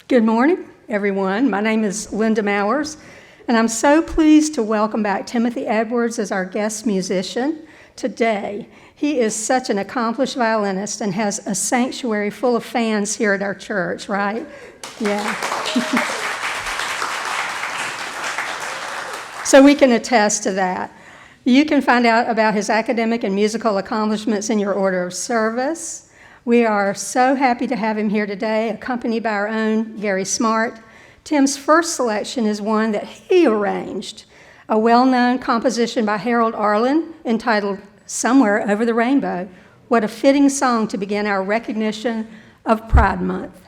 Good morning, everyone. My name is Linda Mowers, and I'm so pleased to welcome back Timothy Edwards as our guest musician today. He is such an accomplished violinist and has a sanctuary full of fans here at our church, right? Yeah. So we can attest to that. You can find out about his academic and musical accomplishments in your order of service. We are so happy to have him here today, accompanied by our own Gary Smart. Tim's first selection is one that he arranged, a well-known composition by Harold Arlen entitled Somewhere Over the Rainbow. What a fitting song to begin our recognition of Pride Month.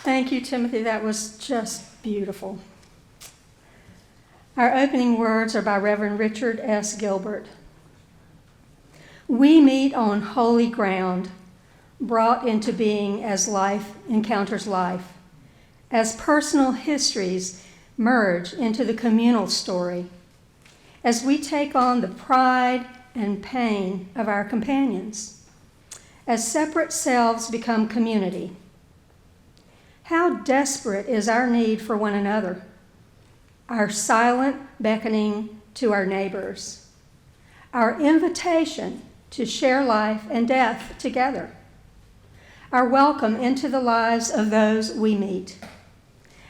Thank you, Timothy. That was just beautiful. Our opening words are by Reverend Richard S. Gilbert. We meet on holy ground, brought into being as life encounters life, as personal histories merge into the communal story, as we take on the pride and pain of our companions. As separate selves become community, how desperate is our need for one another, our silent beckoning to our neighbors, our invitation to share life and death together, our welcome into the lives of those we meet,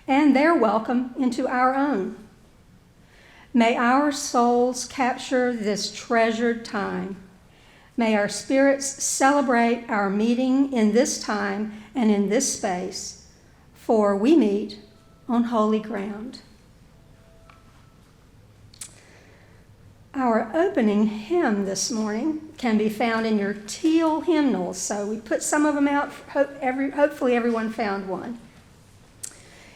and their welcome into our own. May our souls capture this treasured time. May our spirits celebrate our meeting in this time and in this space, for we meet on holy ground. Our opening hymn this morning can be found in your teal hymnals, so we put some of them out. Hopefully everyone found one.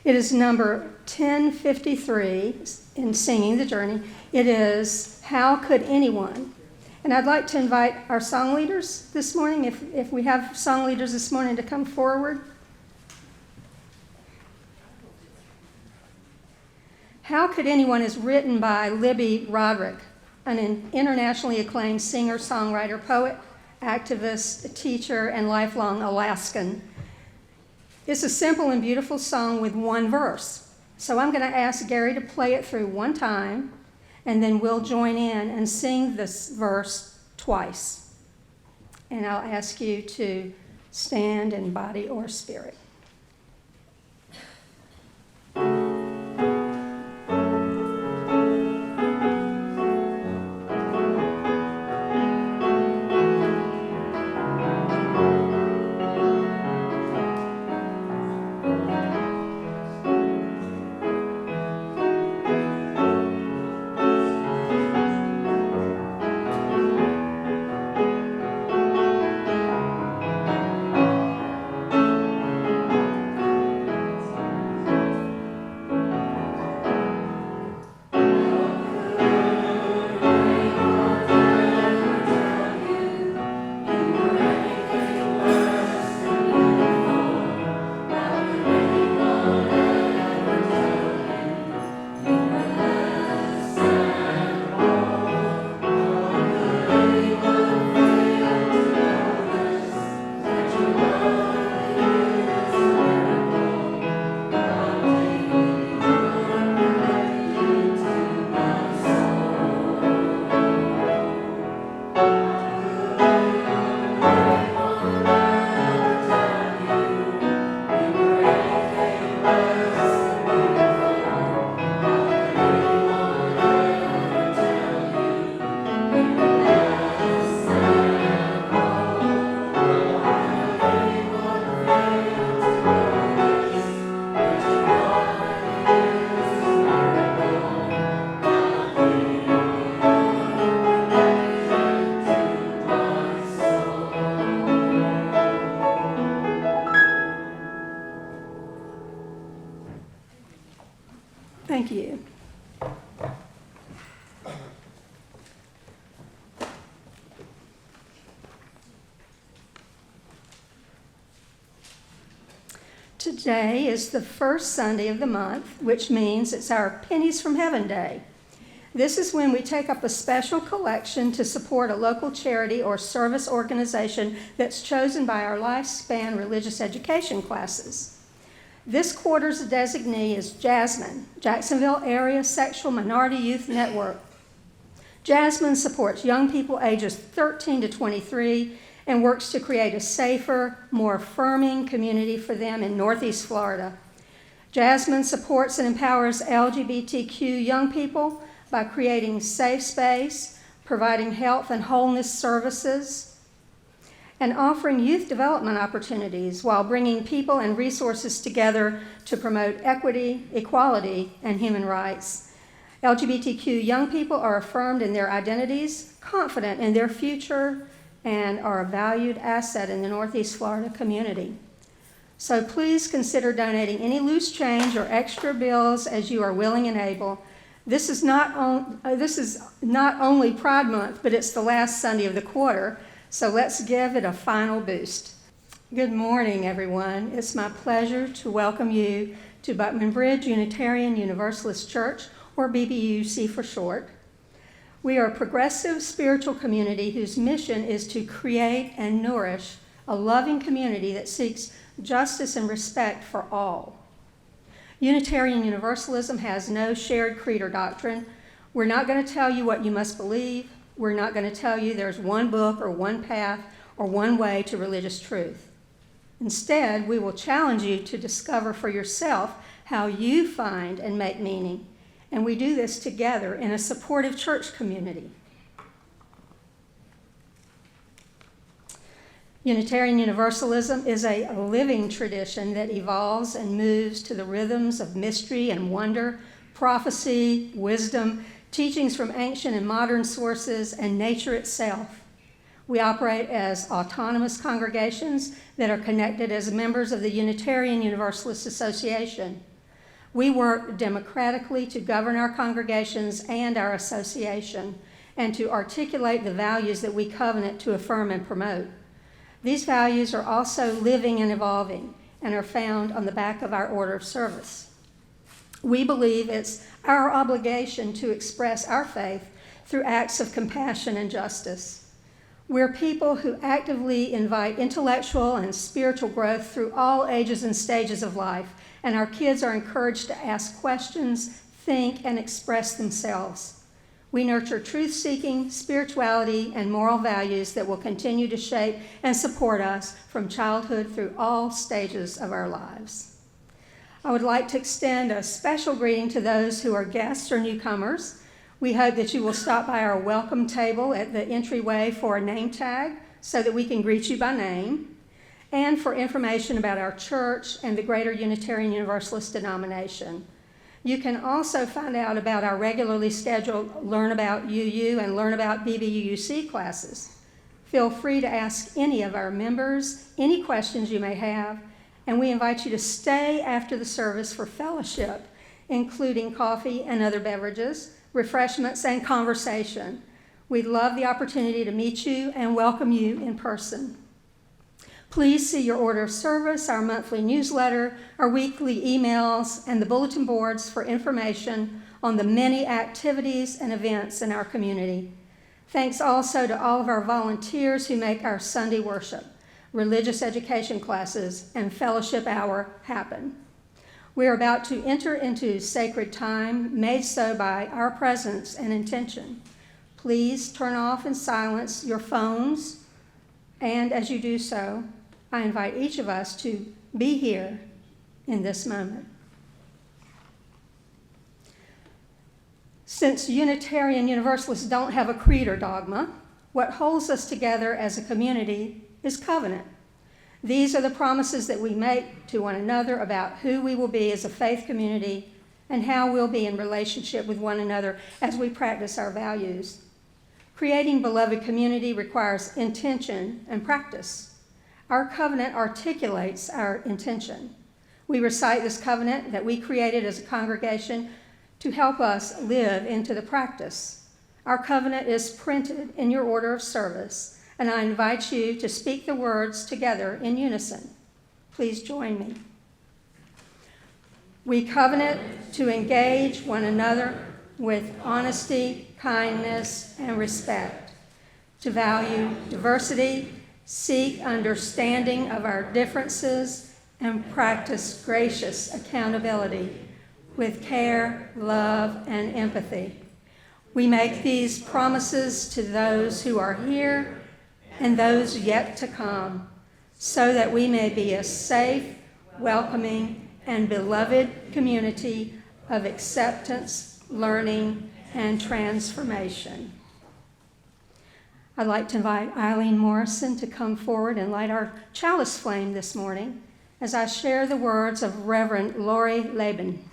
It is number 1053 in Singing the Journey. It is How Could Anyone? And I'd like to invite our song leaders this morning, if we have song leaders this morning, to come forward. How Could Anyone is written by Libby Roderick, an internationally acclaimed singer, songwriter, poet, activist, teacher, and lifelong Alaskan. It's a simple and beautiful song with one verse. So I'm going to ask Gary to play it through one time, and then we'll join in and sing this verse twice. And I'll ask you to stand in body or spirit. Thank you. Today is the first Sunday of the month, which means it's our Pennies from Heaven Day. This is when we take up a special collection to support a local charity or service organization that's chosen by our lifespan religious education classes. This quarter's designee is JASMYN, Jacksonville Area Sexual Minority Youth Network. JASMYN supports young people ages 13 to 23 and works to create a safer, more affirming community for them in Northeast Florida. JASMYN supports and empowers LGBTQ young people by creating safe space, providing health and wholeness services, and offering youth development opportunities while bringing people and resources together to promote equity, equality, and human rights. LGBTQ young people are affirmed in their identities, confident in their future, and are a valued asset in the Northeast Florida community. So please consider donating any loose change or extra bills as you are willing and able. This is not only Pride Month, but it's the last Sunday of the quarter, so let's give it a final boost. Good morning, everyone. It's my pleasure to welcome you to Buckman Bridge Unitarian Universalist Church, or BBUC for short. We are a progressive spiritual community whose mission is to create and nourish a loving community that seeks justice and respect for all. Unitarian Universalism has no shared creed or doctrine. We're not going to tell you what you must believe. We're not going to tell you there's one book or one path or one way to religious truth. Instead, we will challenge you to discover for yourself how you find and make meaning. And we do this together in a supportive church community. Unitarian Universalism is a living tradition that evolves and moves to the rhythms of mystery and wonder, prophecy, wisdom, teachings from ancient and modern sources, and nature itself. We operate as autonomous congregations that are connected as members of the Unitarian Universalist Association. We work democratically to govern our congregations and our association, and to articulate the values that we covenant to affirm and promote. These values are also living and evolving and are found on the back of our order of service. We believe it's our obligation to express our faith through acts of compassion and justice. We're people who actively invite intellectual and spiritual growth through all ages and stages of life, and our kids are encouraged to ask questions, think, and express themselves. We nurture truth-seeking, spirituality, and moral values that will continue to shape and support us from childhood through all stages of our lives. I would like to extend a special greeting to those who are guests or newcomers. We hope that you will stop by our welcome table at the entryway for a name tag so that we can greet you by name, and for information about our church and the Greater Unitarian Universalist denomination. You can also find out about our regularly scheduled Learn About UU and Learn About BBUC classes. Feel free to ask any of our members any questions you may have, and we invite you to stay after the service for fellowship, including coffee and other beverages, refreshments, and conversation. We'd love the opportunity to meet you and welcome you in person. Please see your order of service, our monthly newsletter, our weekly emails, and the bulletin boards for information on the many activities and events in our community. Thanks also to all of our volunteers who make our Sunday worship, religious education classes, and fellowship hour happen. We are about to enter into sacred time made so by our presence and intention. Please turn off and silence your phones, and as you do so, I invite each of us to be here in this moment. Since Unitarian Universalists don't have a creed or dogma, what holds us together as a community is covenant. These are the promises that we make to one another about who we will be as a faith community and how we'll be in relationship with one another as we practice our values. Creating beloved community requires intention and practice. Our covenant articulates our intention. We recite this covenant that we created as a congregation to help us live into the practice. Our covenant is printed in your order of service, and I invite you to speak the words together in unison. Please join me. We covenant to engage one another with honesty, kindness, and respect, to value diversity, seek understanding of our differences, and practice gracious accountability with care, love, and empathy. We make these promises to those who are here and those yet to come, so that we may be a safe, welcoming, and beloved community of acceptance, learning, and transformation. I'd like to invite Eileen Morrison to come forward and light our chalice flame this morning as I share the words of Reverend Lori Laban.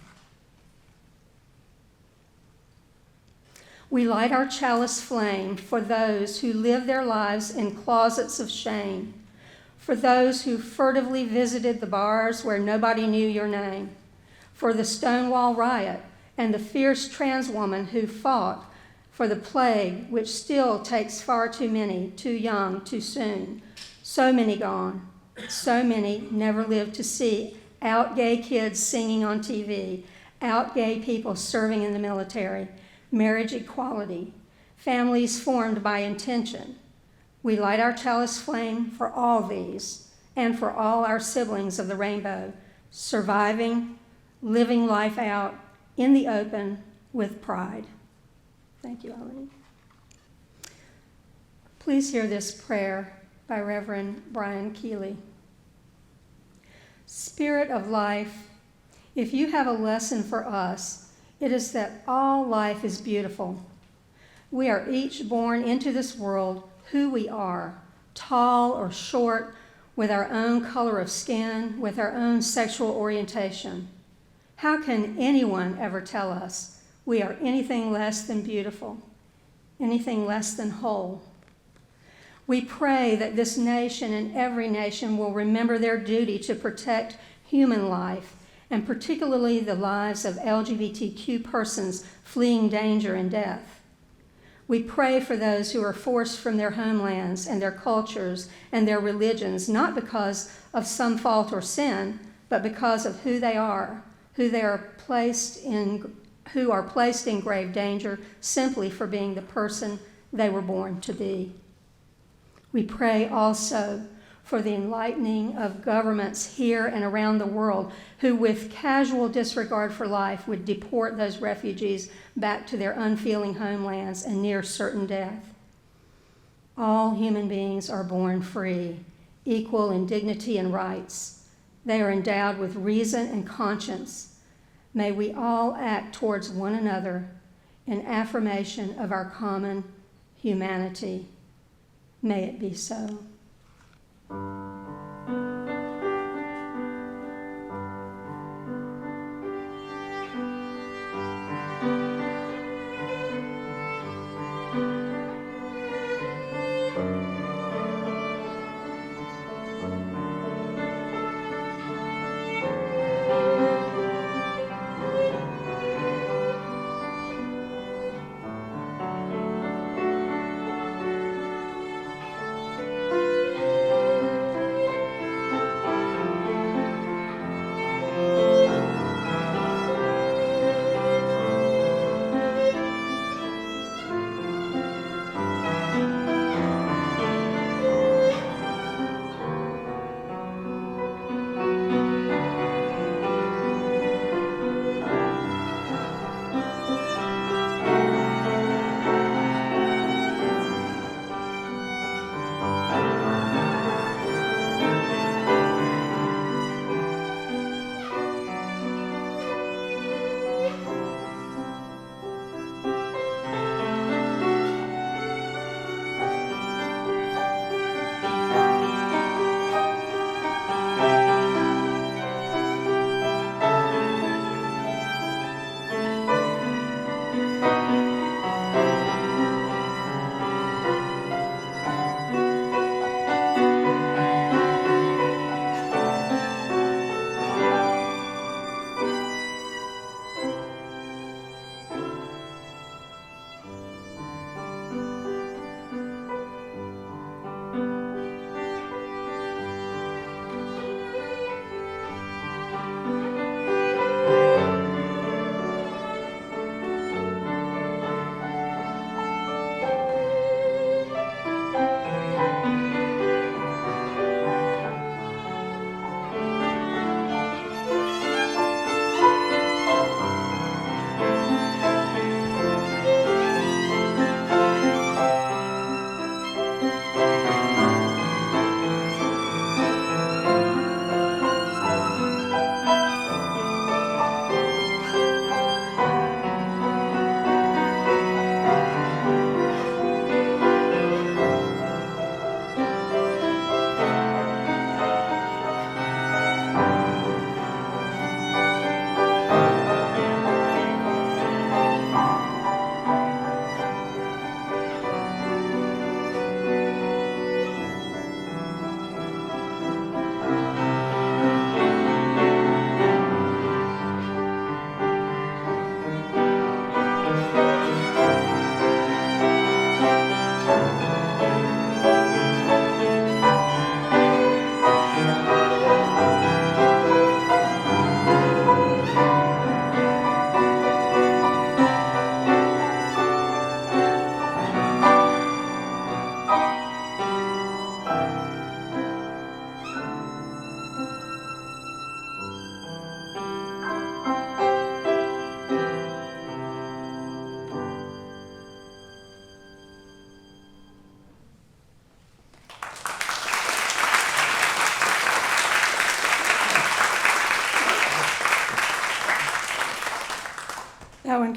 We light our chalice flame for those who live their lives in closets of shame, for those who furtively visited the bars where nobody knew your name, for the Stonewall riot and the fierce trans woman who fought for the plague which still takes far too many, too young, too soon. So many gone, so many never lived to see out gay kids singing on TV, out gay people serving in the military, marriage equality, families formed by intention. We light our chalice flame for all these and for all our siblings of the rainbow, surviving, living life out in the open with pride. Thank you, Eileen. Please hear this prayer by Reverend Brian Kiely. Spirit of life, if you have a lesson for us, it is that all life is beautiful. We are each born into this world who we are, tall or short, with our own color of skin, with our own sexual orientation. How can anyone ever tell us we are anything less than beautiful, anything less than whole? We pray that this nation and every nation will remember their duty to protect human life, and particularly the lives of LGBTQ persons fleeing danger and death. We pray for those who are forced from their homelands and their cultures and their religions, not because of some fault or sin, but because of who they are, who are placed in grave danger simply for being the person they were born to be. We pray also for the enlightening of governments here and around the world who, with casual disregard for life, would deport those refugees back to their unfeeling homelands and near certain death. All human beings are born free, equal in dignity and rights. They are endowed with reason and conscience. May we all act towards one another in affirmation of our common humanity. May it be so.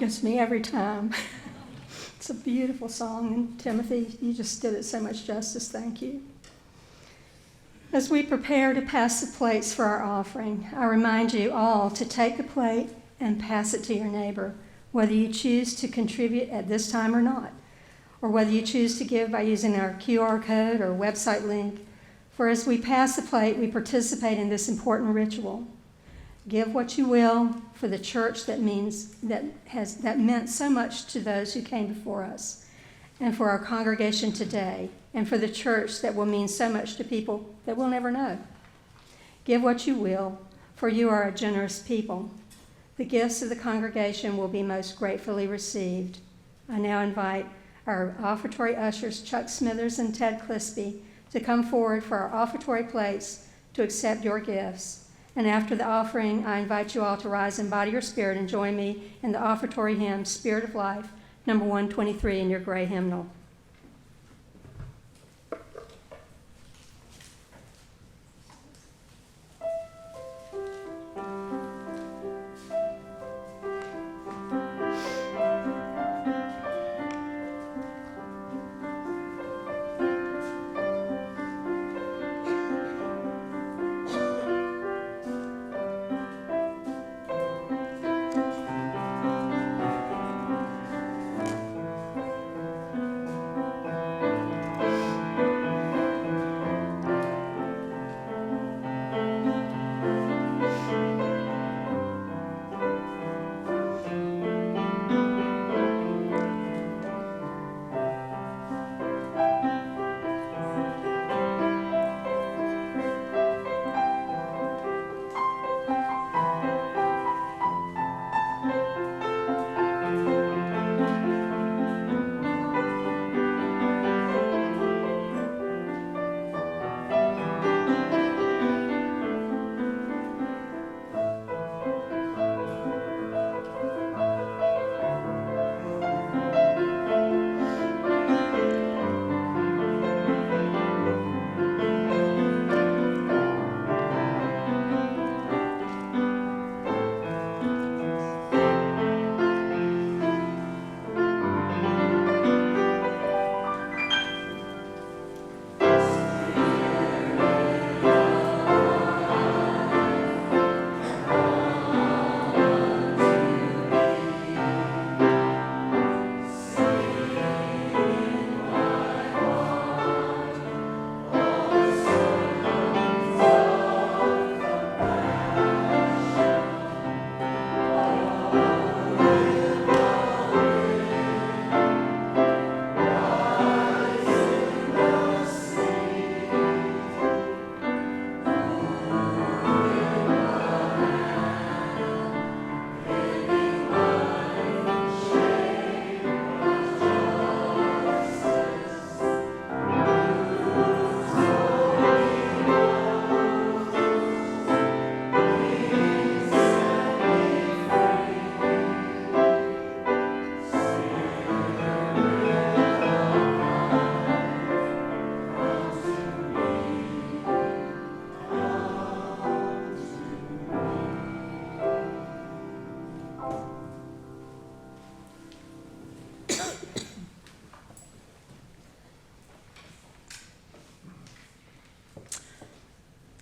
gets me every time. It's a beautiful song, and Timothy, you just did it so much justice. Thank you. As we prepare to pass the plates for our offering, I remind you all to take the plate and pass it to your neighbor, whether you choose to contribute at this time or not, or whether you choose to give by using our QR code or website link. For as we pass the plate, we participate in this important ritual. Give what you will for the church that meant so much to those who came before us, and for our congregation today, and for the church that will mean so much to people that we'll never know. Give what you will, for you are a generous people. The gifts of the congregation will be most gratefully received. I now invite our offertory ushers, Chuck Smithers and Ted Clispy, to come forward for our offertory plates to accept your gifts. And after the offering, I invite you all to rise in body or spirit and join me in the offertory hymn, Spirit of Life, number 123 in your gray hymnal.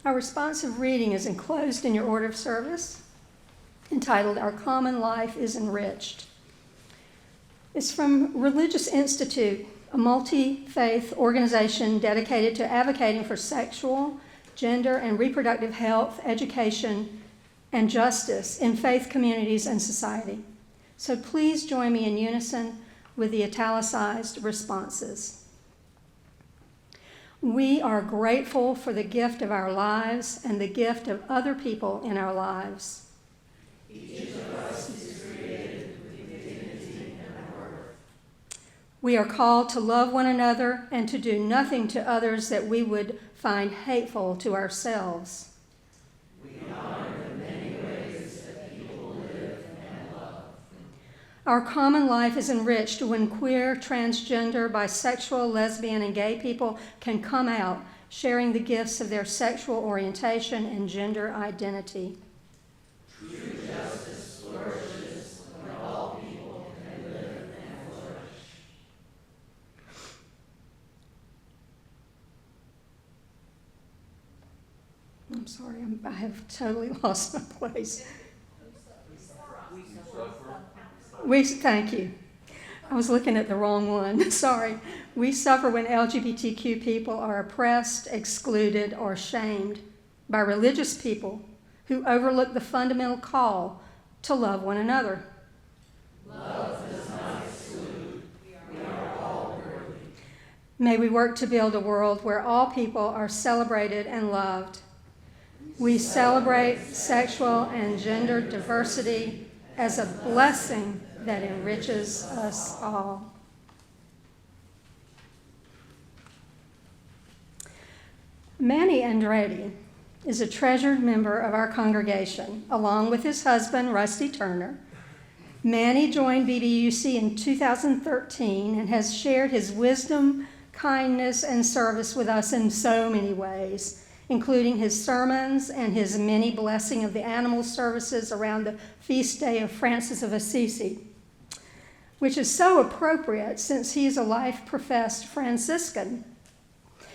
Our responsive reading is enclosed in your order of service, entitled Our Common Life is Enriched. It's from Religious Institute, a multi-faith organization dedicated to advocating for sexual, gender, and reproductive health, education, and justice in faith communities and society. So please join me in unison with the italicized responses. We are grateful for the gift of our lives and the gift of other people in our lives. Each of us is created with dignity and worth. We are called to love one another and to do nothing to others that we would find hateful to ourselves. We honor the many ways that people live and love. Our common life is enriched when queer, transgender, bisexual, lesbian, and gay people can come out, sharing the gifts of their sexual orientation and gender identity. True justice flourishes when all people I'm sorry, I have totally lost my place. Thank you. I was looking at the wrong one. Sorry. We suffer when LGBTQ people are oppressed, excluded, or shamed by religious people who overlook the fundamental call to love one another. Love does not exclude. We are all worthy. May we work to build a world where all people are celebrated and loved. We celebrate sexual and gender diversity as a blessing that enriches us all. Manny Andrade is a treasured member of our congregation, along with his husband, Rusty Turner. Manny joined BBUC in 2013 and has shared his wisdom, kindness, and service with us in so many ways, including his sermons and his many blessing of the animal services around the feast day of Francis of Assisi, which is so appropriate since he is a life-professed Franciscan.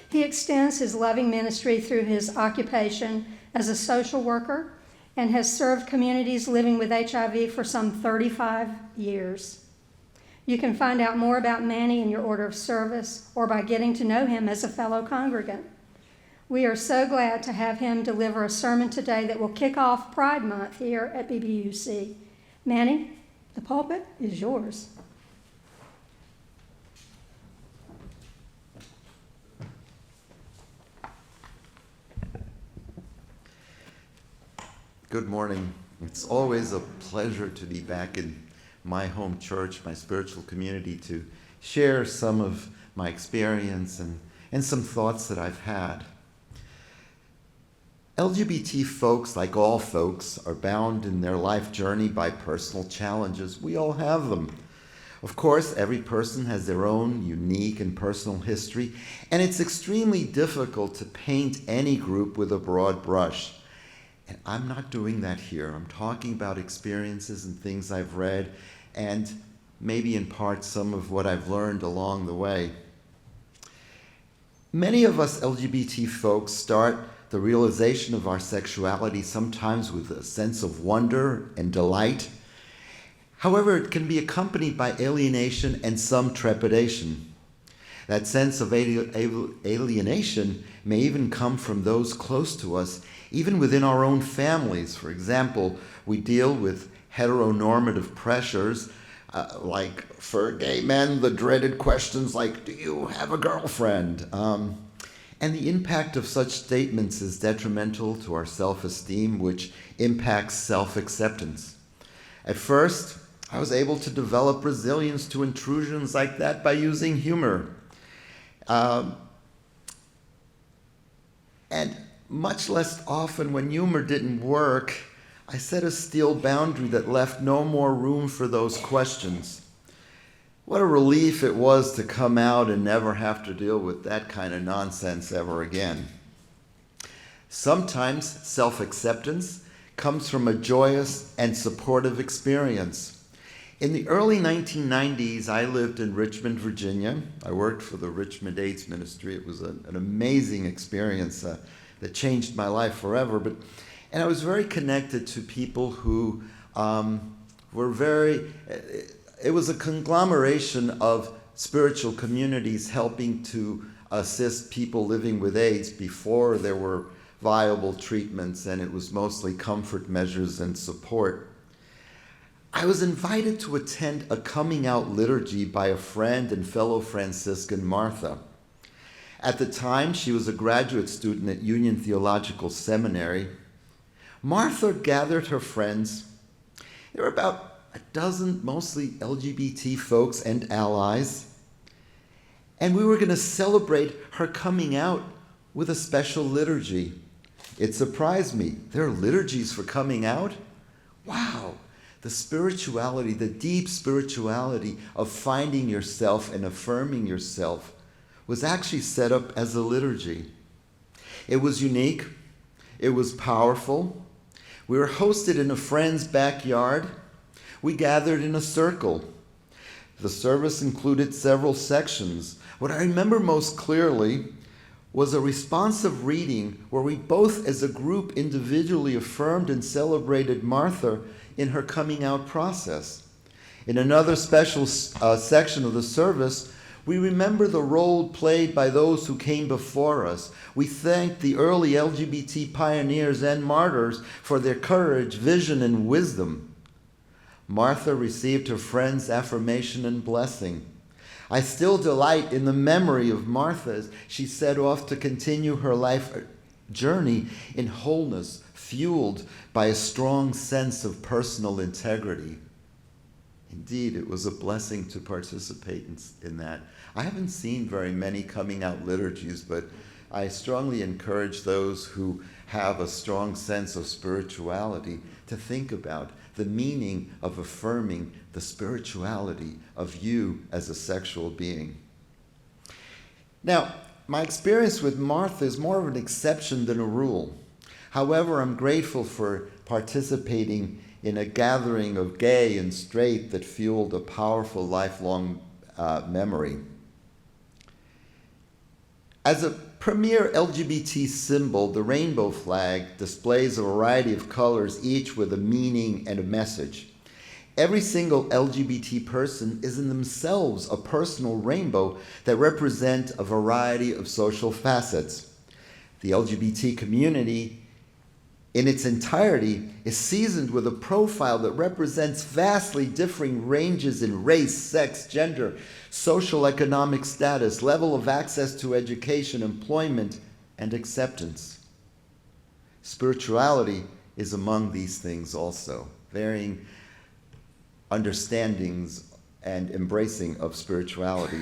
He extends his loving ministry through his occupation as a social worker and has served communities living with HIV for some 35 years. You can find out more about Manny in your order of service or by getting to know him as a fellow congregant. We are so glad to have him deliver a sermon today that will kick off Pride Month here at BBUC. Manny, the pulpit is yours. Good morning. It's always a pleasure to be back in my home church, my spiritual community, to share some of my experience and some thoughts that I've had. LGBT folks, like all folks, are bound in their life journey by personal challenges. We all have them. Of course, every person has their own unique and personal history, and it's extremely difficult to paint any group with a broad brush. And I'm not doing that here. I'm talking about experiences and things I've read, and maybe in part some of what I've learned along the way. Many of us LGBT folks start the realization of our sexuality sometimes with a sense of wonder and delight. However, it can be accompanied by alienation and some trepidation. That sense of alienation may even come from those close to us, even within our own families. For example, we deal with heteronormative pressures, like for gay men, the dreaded questions like, do you have a girlfriend? And the impact of such statements is detrimental to our self-esteem, which impacts self-acceptance. At first, I was able to develop resilience to intrusions like that by using humor. And much less often, when humor didn't work, I set a steel boundary that left no more room for those questions. What a relief it was to come out and never have to deal with that kind of nonsense ever again. Sometimes self-acceptance comes from a joyous and supportive experience. In the early 1990s, I lived in Richmond, Virginia. I worked for the Richmond AIDS Ministry. It was an amazing experience that changed my life forever. And I was very connected to people who were it was a conglomeration of spiritual communities helping to assist people living with AIDS before there were viable treatments, and it was mostly comfort measures and support. I was invited to attend a coming out liturgy by a friend and fellow Franciscan, Martha. At the time, she was a graduate student at Union Theological Seminary. Martha gathered her friends. There were about a dozen, mostly LGBT folks and allies. And we were going to celebrate her coming out with a special liturgy. It surprised me. There are liturgies for coming out? Wow. The spirituality, the deep spirituality of finding yourself and affirming yourself was actually set up as a liturgy. It was unique. It was powerful. We were hosted in a friend's backyard. We gathered in a circle. The service included several sections. What I remember most clearly was a responsive reading where we both as a group individually affirmed and celebrated Martha in her coming out process. In another special section of the service, we remember the role played by those who came before us. We thank the early LGBT pioneers and martyrs for their courage, vision, and wisdom. Martha received her friend's affirmation and blessing. I still delight in the memory of Martha as she set off to continue her life journey in wholeness, fueled by a strong sense of personal integrity. Indeed, it was a blessing to participate in that. I haven't seen very many coming out liturgies, but I strongly encourage those who have a strong sense of spirituality to think about the meaning of affirming the spirituality of you as a sexual being. Now, my experience with Martha is more of an exception than a rule. However, I'm grateful for participating in a gathering of gay and straight that fueled a powerful lifelong memory. As a premier LGBT symbol, the rainbow flag displays a variety of colors, each with a meaning and a message. Every single LGBT person is in themselves a personal rainbow that represent a variety of social facets. The LGBT community in its entirety is seasoned with a profile that represents vastly differing ranges in race, sex, gender, social economic status, level of access to education, employment, and acceptance. Spirituality is among these things also, varying understandings and embracing of spirituality.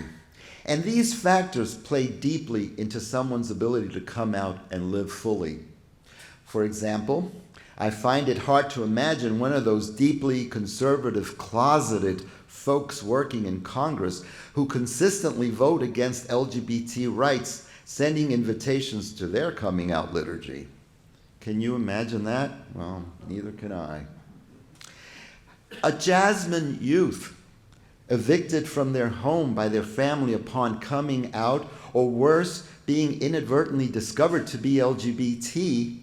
And these factors play deeply into someone's ability to come out and live fully. For example, I find it hard to imagine one of those deeply conservative, closeted folks working in Congress who consistently vote against LGBT rights, sending invitations to their coming out liturgy. Can you imagine that? Well, neither can I. A JASMYN youth evicted from their home by their family upon coming out, or worse, being inadvertently discovered to be LGBT.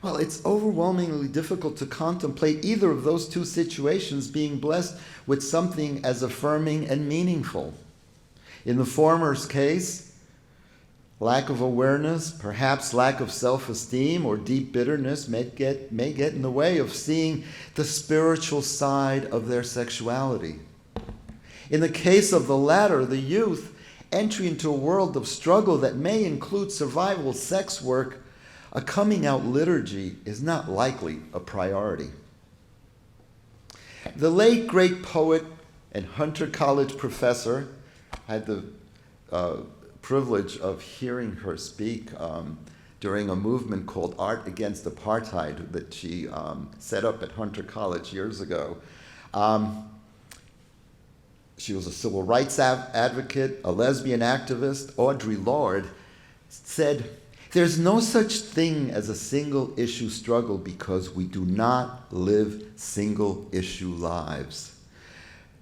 Well, it's overwhelmingly difficult to contemplate either of those two situations being blessed with something as affirming and meaningful. In the former's case, lack of awareness, perhaps lack of self-esteem or deep bitterness may get in the way of seeing the spiritual side of their sexuality. In the case of the latter, the youth, entry into a world of struggle that may include survival, sex work, a coming out liturgy is not likely a priority. The late great poet and Hunter College professor, I had the privilege of hearing her speak during a movement called Art Against Apartheid that she set up at Hunter College years ago. She was a civil rights advocate, a lesbian activist. Audre Lorde said, "There's no such thing as a single issue struggle because we do not live single issue lives."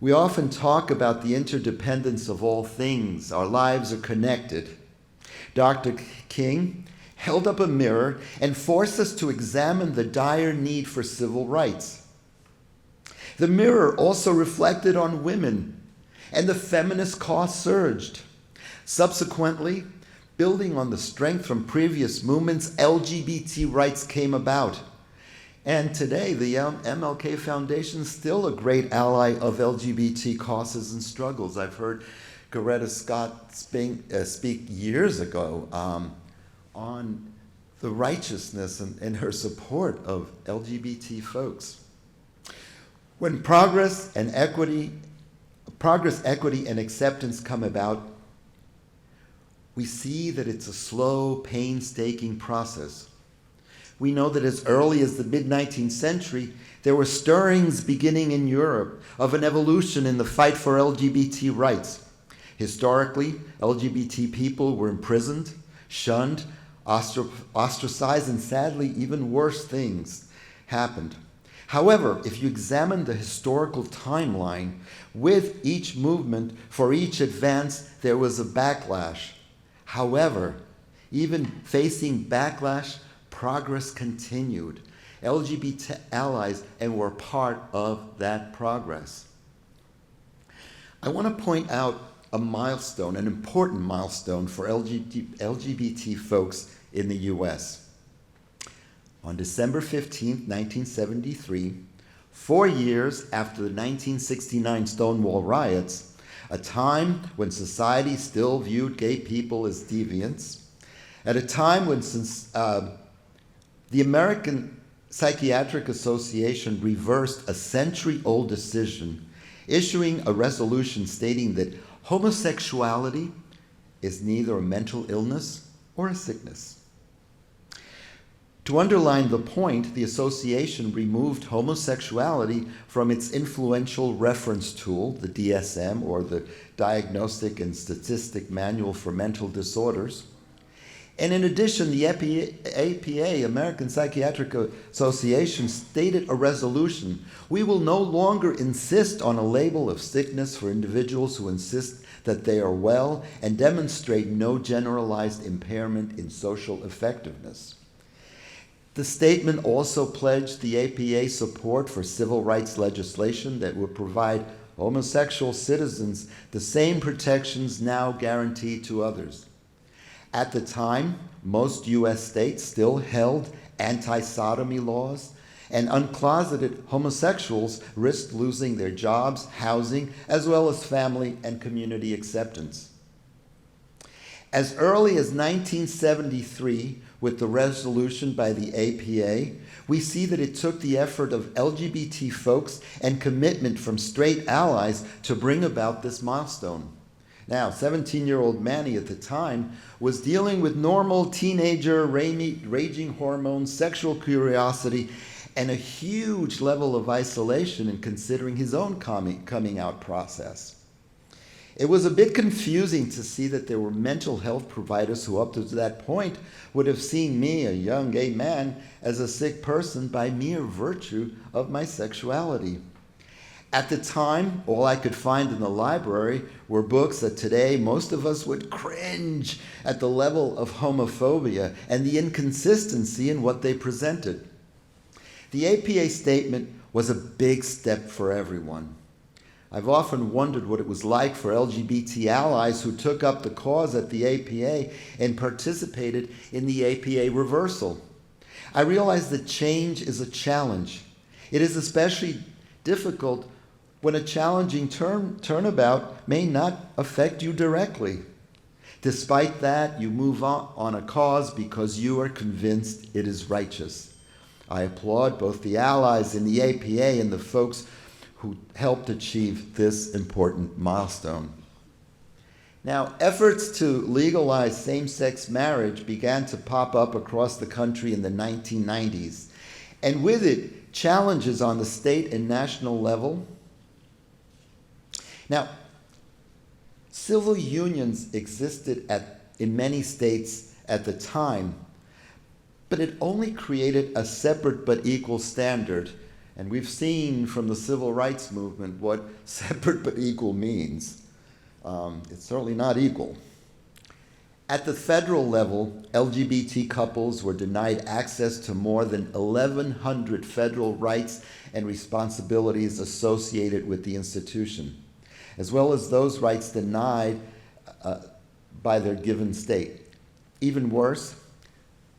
We often talk about the interdependence of all things. Our lives are connected. Dr. King held up a mirror and forced us to examine the dire need for civil rights. The mirror also reflected on women, and the feminist cause surged. Subsequently, building on the strength from previous movements, LGBT rights came about. And today, the MLK Foundation is still a great ally of LGBT causes and struggles. I've heard Coretta Scott speak years ago on the righteousness and her support of LGBT folks. When progress, equity, and acceptance come about, we see that it's a slow, painstaking process. We know that as early as the mid-19th century, there were stirrings beginning in Europe of an evolution in the fight for LGBT rights. Historically, LGBT people were imprisoned, shunned, ostracized, and sadly, even worse things happened. However, if you examine the historical timeline, with each movement, for each advance, there was a backlash. However, even facing backlash, progress continued. LGBT allies and were part of that progress. I want to point out a milestone, an important milestone for LGBT folks in the U.S. On December 15, 1973, 4 years after the 1969 Stonewall riots, a time when society still viewed gay people as deviants, at a time when the American Psychiatric Association reversed a century-old decision, issuing a resolution stating that homosexuality is neither a mental illness or a sickness. To underline the point, the association removed homosexuality from its influential reference tool, the DSM, or the Diagnostic and Statistic Manual for Mental Disorders. And in addition, the APA, American Psychiatric Association, stated a resolution: we will no longer insist on a label of sickness for individuals who insist that they are well and demonstrate no generalized impairment in social effectiveness. The statement also pledged the APA support for civil rights legislation that would provide homosexual citizens the same protections now guaranteed to others. At the time, most U.S. states still held anti-sodomy laws, and uncloseted homosexuals risked losing their jobs, housing, as well as family and community acceptance. As early as 1973, with the resolution by the APA, we see that it took the effort of LGBT folks and commitment from straight allies to bring about this milestone. Now, 17-year-old Manny at the time was dealing with normal teenager raging hormones, sexual curiosity, and a huge level of isolation in considering his own coming out process. It was a bit confusing to see that there were mental health providers who up to that point would have seen me, a young gay man, as a sick person by mere virtue of my sexuality. At the time, all I could find in the library were books that today most of us would cringe at the level of homophobia and the inconsistency in what they presented. The APA statement was a big step for everyone. I've often wondered what it was like for LGBT allies who took up the cause at the APA and participated in the APA reversal. I realize that change is a challenge. It is especially difficult when a challenging turnabout may not affect you directly. Despite that, you move on a cause because you are convinced it is righteous. I applaud both the allies in the APA and the folks who helped achieve this important milestone. Now, efforts to legalize same-sex marriage began to pop up across the country in the 1990s, and with it, challenges on the state and national level. Now, civil unions existed in many states at the time, but it only created a separate but equal standard. And we've seen from the civil rights movement what separate but equal means. It's certainly not equal. At the federal level, LGBT couples were denied access to more than 1,100 federal rights and responsibilities associated with the institution, as well as those rights denied by their given state. Even worse,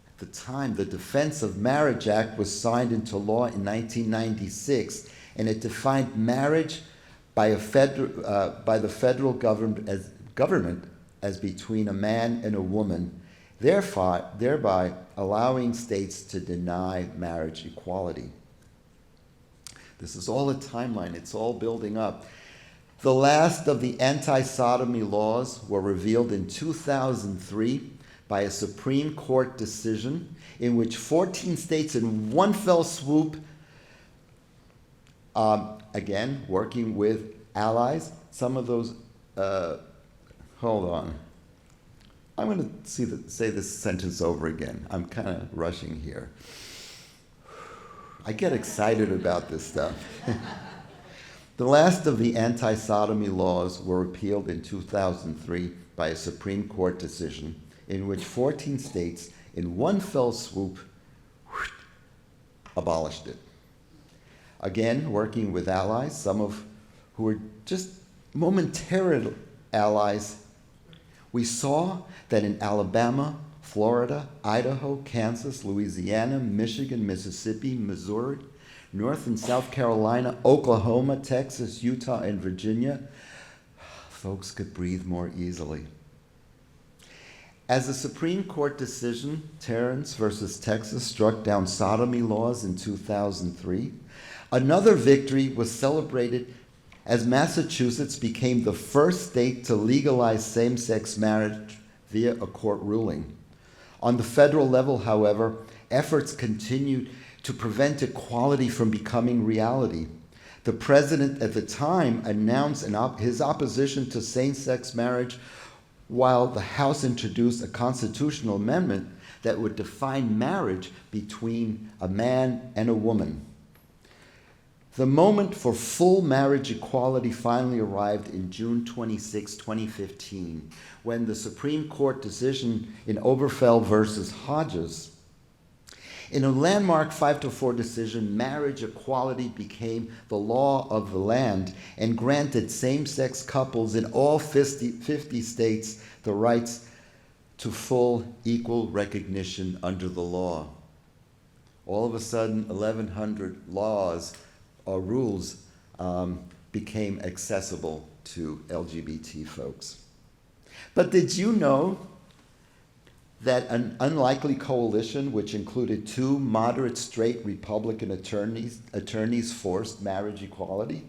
at the time, the Defense of Marriage Act was signed into law in 1996, and it defined marriage by the federal government as between a man and a woman, thereby allowing states to deny marriage equality. This is all a timeline. It's all building up. The last of the anti-sodomy laws were revealed in 2003 by a Supreme Court decision in which 14 states in one fell swoop, again, working with allies, some of those, hold on. I'm going to say this sentence over again. I'm kind of rushing here. I get excited about this stuff. The last of the anti-sodomy laws were repealed in 2003 by a Supreme Court decision in which 14 states, in one fell swoop, abolished it. Again, working with allies, some of who were just momentary allies, we saw that in Alabama, Florida, Idaho, Kansas, Louisiana, Michigan, Mississippi, Missouri, North and South Carolina, Oklahoma, Texas, Utah, and Virginia, folks could breathe more easily. As the Supreme Court decision, Terrence versus Texas, struck down sodomy laws in 2003, another victory was celebrated as Massachusetts became the first state to legalize same-sex marriage via a court ruling. On the federal level, however, efforts continued to prevent equality from becoming reality. The president at the time announced his opposition to same-sex marriage while the House introduced a constitutional amendment that would define marriage between a man and a woman. The moment for full marriage equality finally arrived in June 26, 2015, when the Supreme Court decision in Oberfeld versus Hodges. In a landmark 5-4 decision, marriage equality became the law of the land and granted same-sex couples in all 50 states the rights to full equal recognition under the law. All of a sudden, 1,100 laws or rules became accessible to LGBT folks. But did you know that an unlikely coalition, which included 2 moderate straight Republican attorneys forced marriage equality?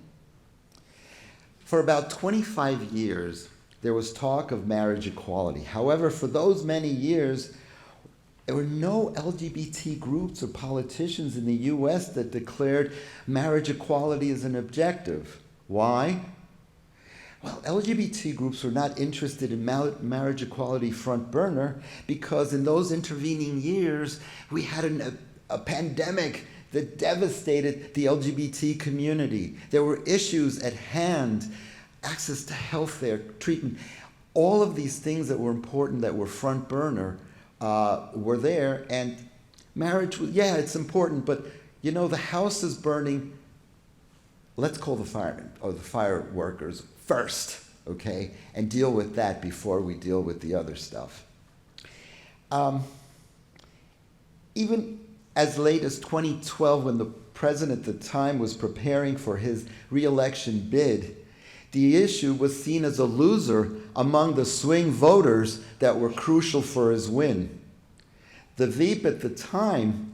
For about 25 years, there was talk of marriage equality. However, for those many years, there were no LGBT groups or politicians in the US that declared marriage equality as an objective. Why? Well, LGBT groups were not interested in marriage equality front burner because in those intervening years, we had a pandemic that devastated the LGBT community. There were issues at hand, access to health care, treatment. All of these things that were important, that were front burner, were there. And marriage, yeah, it's important, but you know, the house is burning. Let's call the firemen or the fire workers first, okay, and deal with that before we deal with the other stuff. Even as late as 2012, when the president at the time was preparing for his re-election bid, the issue was seen as a loser among the swing voters that were crucial for his win. The Veep at the time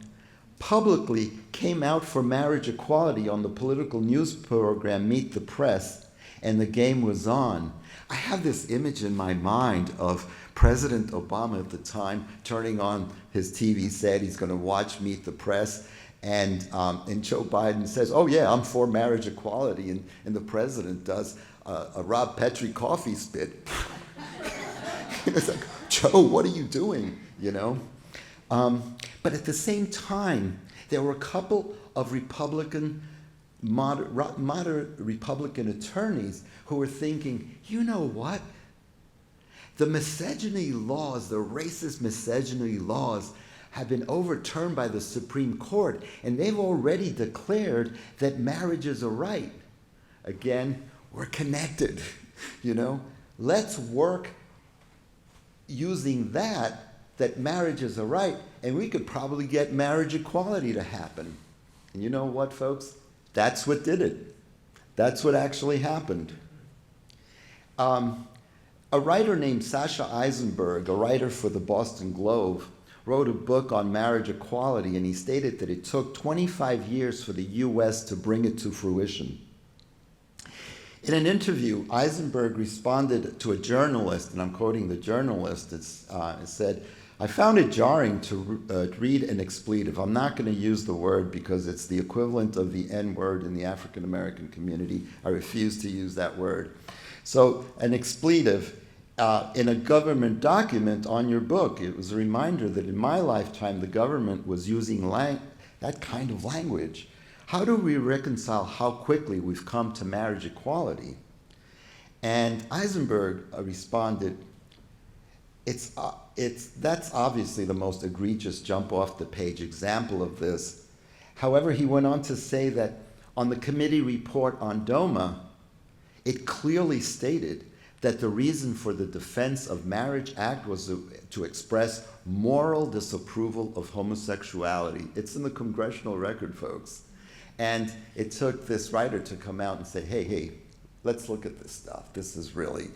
publicly came out for marriage equality on the political news program Meet the Press, and the game was on. I have this image in my mind of President Obama at the time turning on his TV set. He's going to watch Meet the Press, and Joe Biden says, "Oh yeah, I'm for marriage equality," and the president does a Rob Petrie coffee spit. It's like, Joe, what are you doing? You know. But at the same time, there were a couple of moderate Republican attorneys who were thinking, you know what? The misogyny laws, the racist misogyny laws, have been overturned by the Supreme Court, and they've already declared that marriage is a right. Again, we're connected, you know? Let's work using that marriage is a right, and we could probably get marriage equality to happen. And you know what, folks? That's what did it. That's what actually happened. A writer named Sasha Eisenberg, a writer for the Boston Globe, wrote a book on marriage equality, and he stated that it took 25 years for the US to bring it to fruition. In an interview, Eisenberg responded to a journalist, and I'm quoting the journalist, it said, "I found it jarring to read an expletive. I'm not going to use the word because it's the equivalent of the N-word in the African American community. I refuse to use that word." So an expletive in a government document on your book, it was a reminder that in my lifetime, the government was using that kind of language. How do we reconcile how quickly we've come to marriage equality? And Eisenberg responded, That's obviously the most egregious jump off the page example of this. However, he went on to say that on the committee report on DOMA, it clearly stated that the reason for the Defense of Marriage Act was to express moral disapproval of homosexuality. It's in the congressional record, folks. And it took this writer to come out and say, hey, let's look at this stuff. This is really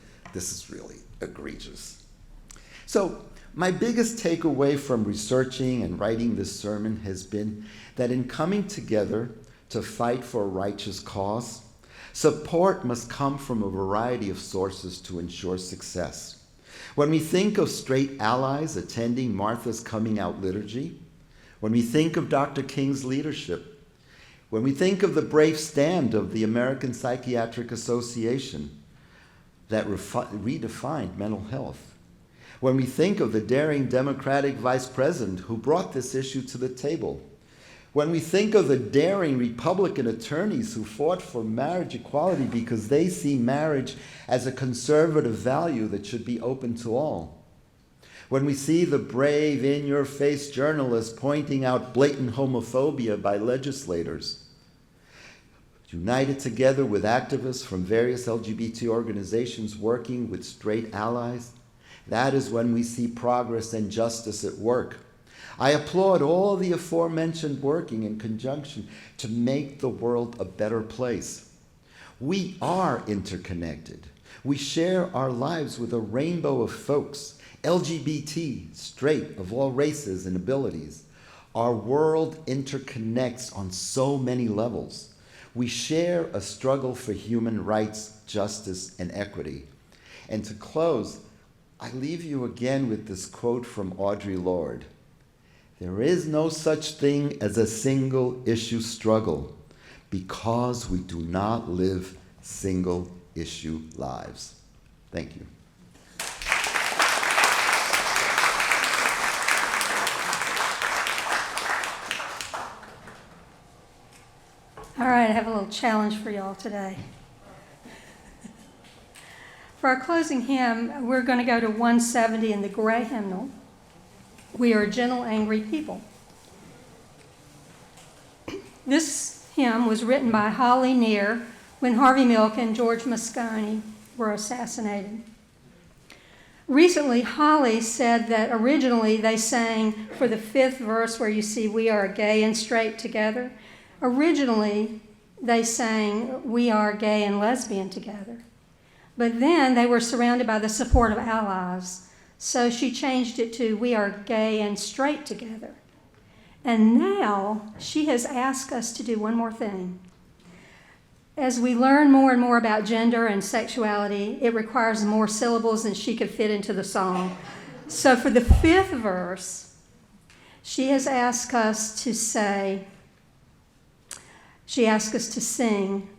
egregious. So my biggest takeaway from researching and writing this sermon has been that in coming together to fight for a righteous cause, support must come from a variety of sources to ensure success. When we think of straight allies attending Martha's coming out liturgy, when we think of Dr. King's leadership, when we think of the brave stand of the American Psychiatric Association that redefined mental health, when we think of the daring Democratic vice president who brought this issue to the table, when we think of the daring Republican attorneys who fought for marriage equality because they see marriage as a conservative value that should be open to all, when we see the brave, in-your-face journalists pointing out blatant homophobia by legislators, united together with activists from various LGBT organizations working with straight allies, that is when we see progress and justice at work. I applaud all the aforementioned working in conjunction to make the world a better place. We are interconnected. We share our lives with a rainbow of folks, LGBT, straight, of all races and abilities. Our world interconnects on so many levels. We share a struggle for human rights, justice, and equity. And to close, I leave you again with this quote from Audre Lorde. There is no such thing as a single-issue struggle because we do not live single-issue lives. Thank you. All right, I have a little challenge for y'all today. For our closing hymn, we're going to go to 170 in the gray hymnal. We are a gentle, angry people. This hymn was written by Holly Near when Harvey Milk and George Moscone were assassinated. Recently, Holly said that originally they sang for the 5th verse where you see we are gay and straight together. Originally, they sang we are gay and lesbian together. But then they were surrounded by the support of allies. So she changed it to we are gay and straight together. And now she has asked us to do one more thing. As we learn more and more about gender and sexuality, it requires more syllables than she could fit into the song. So for the 5th verse, she has asked us to sing,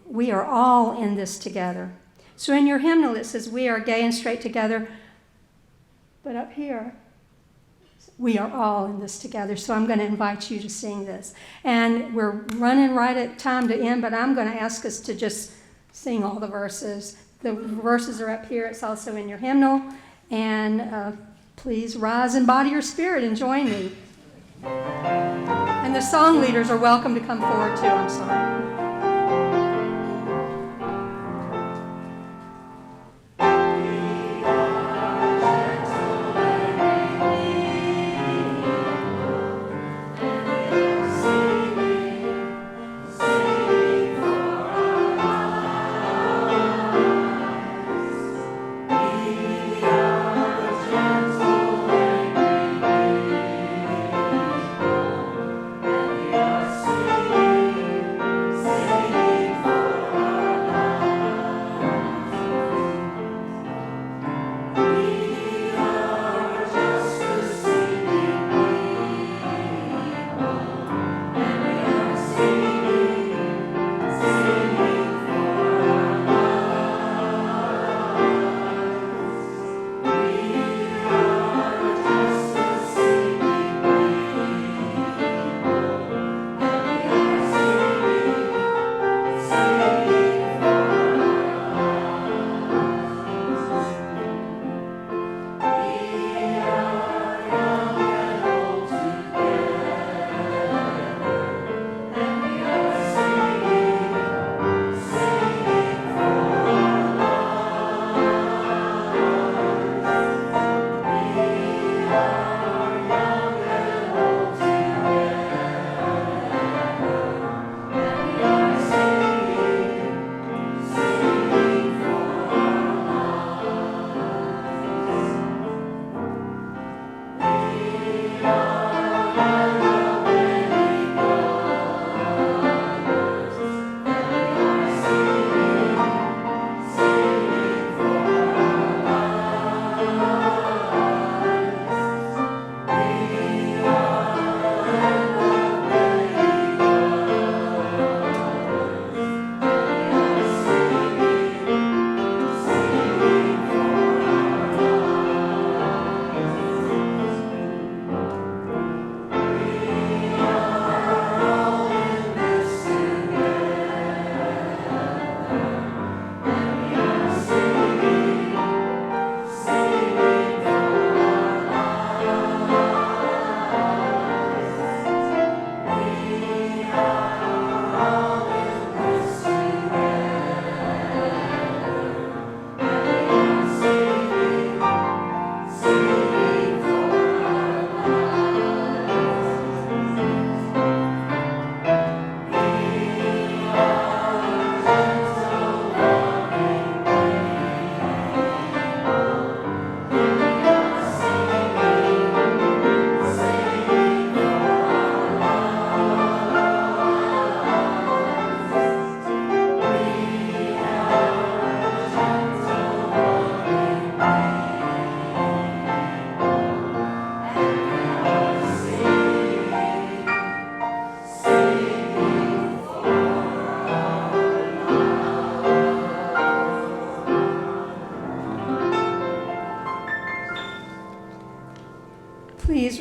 we are all in this together. So in your hymnal it says, we are gay and straight together. But up here, we are all in this together. So I'm going to invite you to sing this. And we're running right at time to end, but I'm going to ask us to just sing all the verses. The verses are up here. It's also in your hymnal. And please rise and body your spirit and join me. And the song leaders are welcome to come forward too. I'm sorry. Sing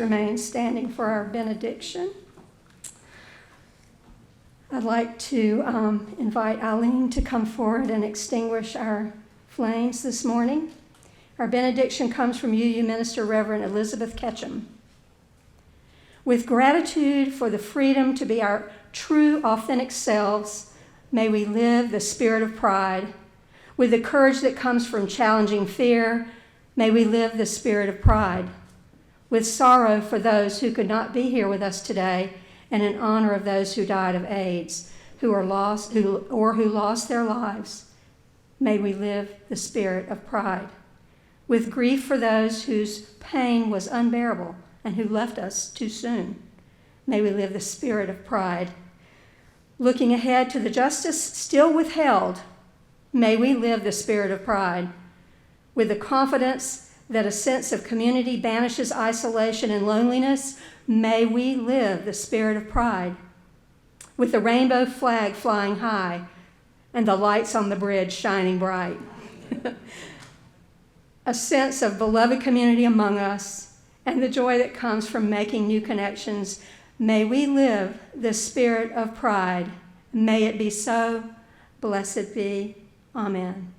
remain standing for our benediction. I'd like to invite Eileen to come forward and extinguish our flames this morning. Our benediction comes from UU Minister Reverend Elizabeth Ketchum. With gratitude for the freedom to be our true, authentic selves, may we live the spirit of pride. With the courage that comes from challenging fear, may we live the spirit of pride. With sorrow for those who could not be here with us today, and in honor of those who died of AIDS, who lost their lives, may we live the spirit of pride. With grief for those whose pain was unbearable and who left us too soon, may we live the spirit of pride. Looking ahead to the justice still withheld, may we live the spirit of pride. With the confidence that a sense of community banishes isolation and loneliness, may we live the spirit of pride. With the rainbow flag flying high and the lights on the bridge shining bright. A sense of beloved community among us and the joy that comes from making new connections, may we live the spirit of pride. May it be so. Blessed be. Amen.